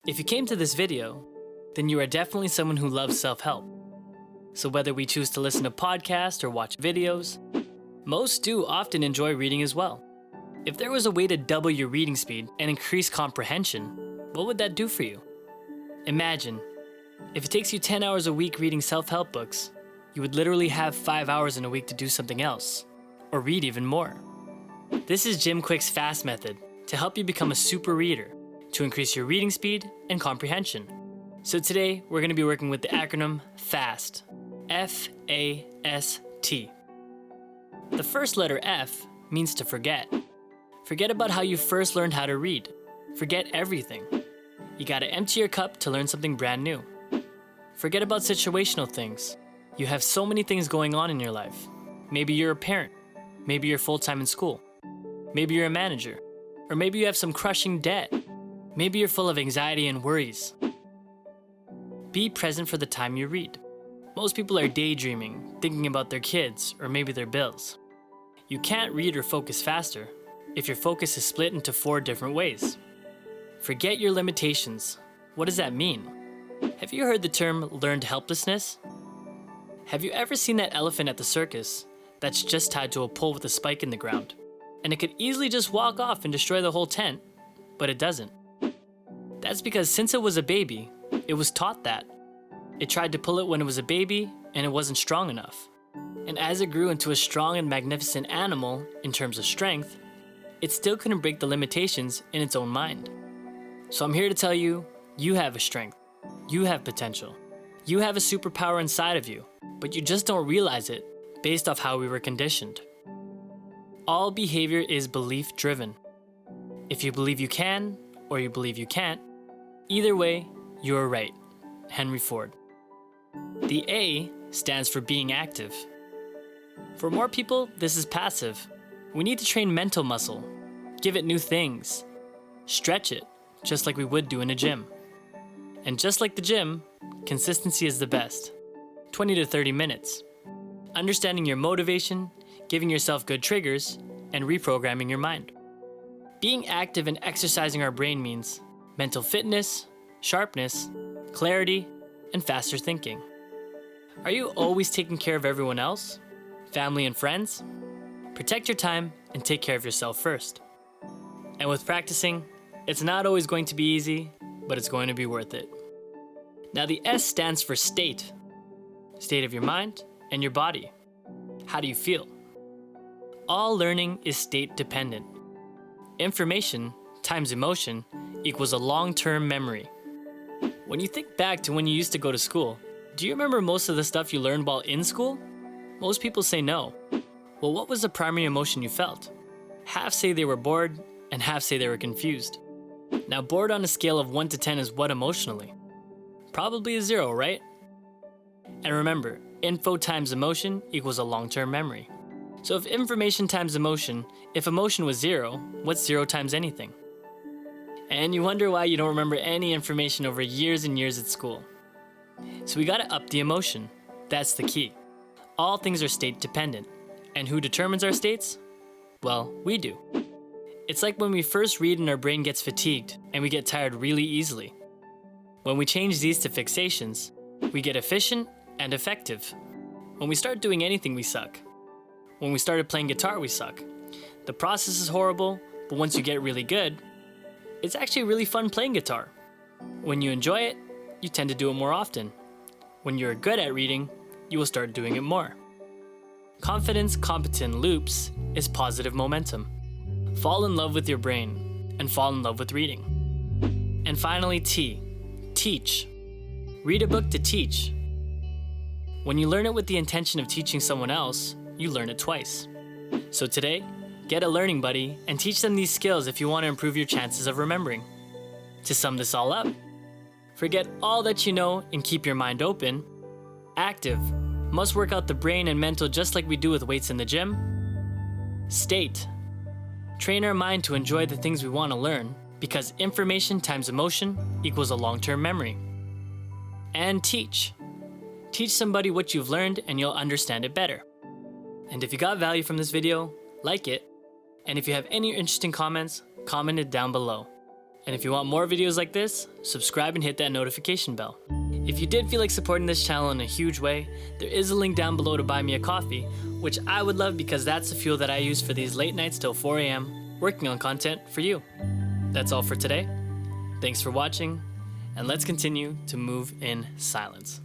If you came to this video, then you are definitely someone who loves self-help. So whether we choose to listen to podcasts or watch videos, most do often enjoy reading as well. If there was a way to double your reading speed and increase comprehension, what would that do for you? Imagine, if it takes you 10 hours a week reading self-help books, you would literally have 5 hours in a week to do something else, or read even more. This is Jim Kwik's FAST method to help you become a super reader, to increase your reading speed and comprehension. So today, we're going to be working with the acronym FAST, F-A-S-T. The first letter F means to forget. Forget about how you first learned how to read. Forget everything. You gotta empty your cup to learn something brand new. Forget about situational things. You have so many things going on in your life. Maybe you're a parent. Maybe you're full-time in school. Maybe you're a manager. Or maybe you have some crushing debt. Maybe you're full of anxiety and worries. Be present for the time you read. Most people are daydreaming, thinking about their kids, or maybe their bills. You can't read or focus faster if your focus is split into 4 different ways. Forget your limitations. What does that mean? Have you heard the term learned helplessness? Have you ever seen that elephant at the circus that's just tied to a pole with a spike in the ground? And it could easily just walk off and destroy the whole tent, but it doesn't. That's because since it was a baby, it was taught that. It tried to pull it when it was a baby, and it wasn't strong enough. And as it grew into a strong and magnificent animal in terms of strength, it still couldn't break the limitations in its own mind. So I'm here to tell you, you have a strength. You have potential. You have a superpower inside of you, but you just don't realize it based off how we were conditioned. All behavior is belief-driven. If you believe you can, or you believe you can't, either way, you are right. Henry Ford. The A stands for being active. For more people, this is passive. We need to train mental muscle, give it new things, stretch it, just like we would do in a gym. And just like the gym, consistency is the best. 20 to 30 minutes. Understanding your motivation, giving yourself good triggers, and reprogramming your mind. Being active and exercising our brain means mental fitness, sharpness, clarity, and faster thinking. Are you always taking care of everyone else? Family and friends? Protect your time and take care of yourself first. And with practicing, it's not always going to be easy, but it's going to be worth it. Now the S stands for state. State of your mind and your body. How do you feel? All learning is state dependent. Information times emotion equals a long-term memory. When you think back to when you used to go to school, do you remember most of the stuff you learned while in school? Most people say no. Well, what was the primary emotion you felt? Half say they were bored, and half say they were confused. Now, bored on a scale of 1 to 10 is what emotionally? Probably a 0, right? And remember, info times emotion equals a long-term memory. So if information times emotion, if emotion was 0, what's 0 times anything? And you wonder why you don't remember any information over years and years at school. So we gotta up the emotion. That's the key. All things are state dependent. And who determines our states? Well, we do. It's like when we first read and our brain gets fatigued and we get tired really easily. When we change these to fixations, we get efficient and effective. When we start doing anything, we suck. When we started playing guitar, we suck. The process is horrible, but once you get really good, it's actually really fun playing guitar. When you enjoy it, you tend to do it more often. When you're good at reading, you will start doing it more. Confidence competent loops is positive momentum. Fall in love with your brain and fall in love with reading. And finally, T, teach. Read a book to teach. When you learn it with the intention of teaching someone else, you learn it twice. So today, get a learning buddy and teach them these skills if you want to improve your chances of remembering. To sum this all up, forget all that you know and keep your mind open. Active, must work out the brain and mental just like we do with weights in the gym. State, train our mind to enjoy the things we want to learn because information times emotion equals a long-term memory. And teach. Teach somebody what you've learned and you'll understand it better. And if you got value from this video, like it. And if you have any interesting comments, comment it down below. And if you want more videos like this, subscribe and hit that notification bell. If you did feel like supporting this channel in a huge way, there is a link down below to buy me a coffee, which I would love because that's the fuel that I use for these late nights till 4 a.m. working on content for you. That's all for today. Thanks for watching, and let's continue to move in silence.